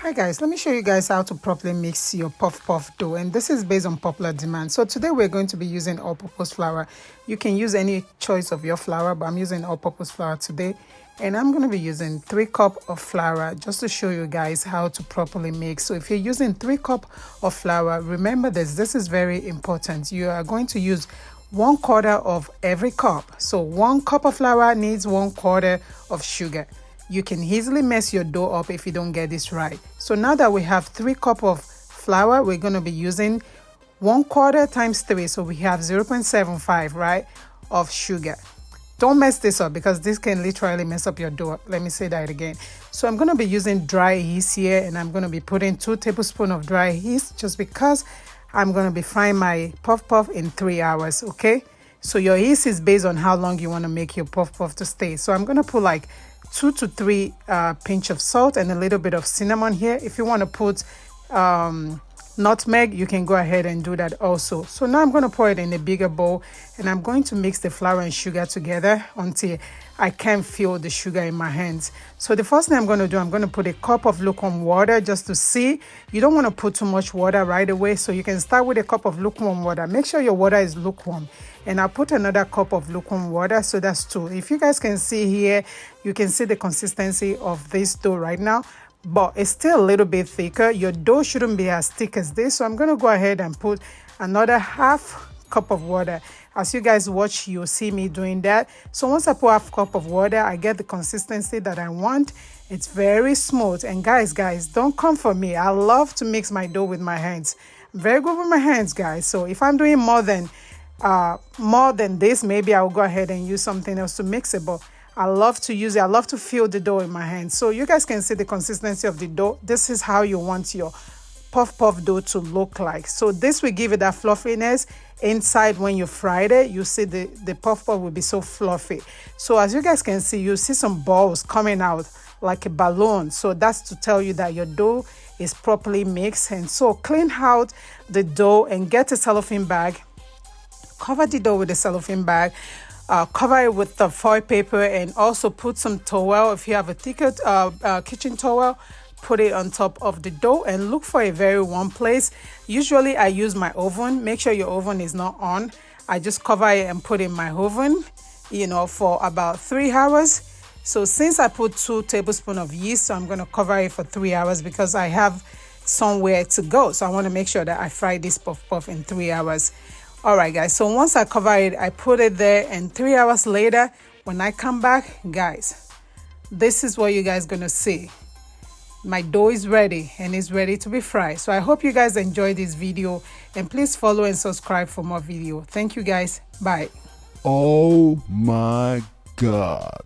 Hi guys, let me show you guys how to properly mix your puff dough, and this is based on popular demand. So today we're going to be using all-purpose flour. You can use any choice of your flour, but I'm using all-purpose flour today, and I'm going to be using 3 cups of flour just to show you guys how to properly mix. So if you're using 3 cups of flour, remember this is very important. You are going to use 1/4 of every cup. So 1 cup of flour needs 1/4 of sugar. You can easily mess your dough up if you don't get this right. So now that we have 3 cups of flour, we're going to be using 1/4 times 3. So we have 0.75, right, of sugar. Don't mess this up because this can literally mess up your dough. Let me say that again. So I'm going to be using dry yeast here, and I'm going to be putting 2 tablespoons of dry yeast just because I'm going to be frying my puff in 3 hours, okay? So your yeast is based on how long you want to make your puff to stay. So I'm going to put like 2 to 3 pinch of salt and a little bit of cinnamon here. If you want to put nutmeg, you can go ahead and do that also. So now I'm going to pour it in a bigger bowl, and I'm going to mix the flour and sugar together until I can feel the sugar in my hands. So the first thing I'm going to do, I'm going to put a cup of lukewarm water just to see. You don't want to put too much water right away, so you can start with a cup of lukewarm water. Make sure your water is lukewarm. And I'll put another cup of lukewarm water, so that's 2. If you guys can see here, you can see the consistency of this dough right now, but it's still a little bit thicker. Your dough shouldn't be as thick as this, so I'm going to go ahead and put another half cup of water. As you guys watch, you'll see me doing that. So once I put half cup of water, I get the consistency that I want. It's very smooth. And guys, don't come for me. I love to mix my dough with my hands. I'm very good with my hands, guys. So if I'm doing more than this, maybe I'll go ahead and use something else to mix it, but I love to use it. I love to feel the dough in my hands. So you guys can see the consistency of the dough. This is how you want your puff dough to look like. So this will give it that fluffiness inside. When you fried it, you see the puff will be so fluffy. So as you guys can see, you see some balls coming out like a balloon. So that's to tell you that your dough is properly mixed. And so clean out the dough and get a cellophane bag. Cover the dough with a cellophane bag. Cover it with the foil paper, and also put some towel. If you have a thicker kitchen towel, put it on top of the dough and look for a very warm place. Usually I use my oven. Make sure your oven is not on. I just cover it and put it in my oven, for about 3 hours. So since I put 2 tablespoons of yeast, so I'm going to cover it for 3 hours because I have somewhere to go. So I want to make sure that I fry this puff in 3 hours. All right, guys, so once I cover it, I put it there, and 3 hours later, when I come back, guys, this is what you guys gonna see. My dough is ready, and it's ready to be fried. So I hope you guys enjoyed this video, and please follow and subscribe for more video. Thank you, guys. Bye. Oh my God.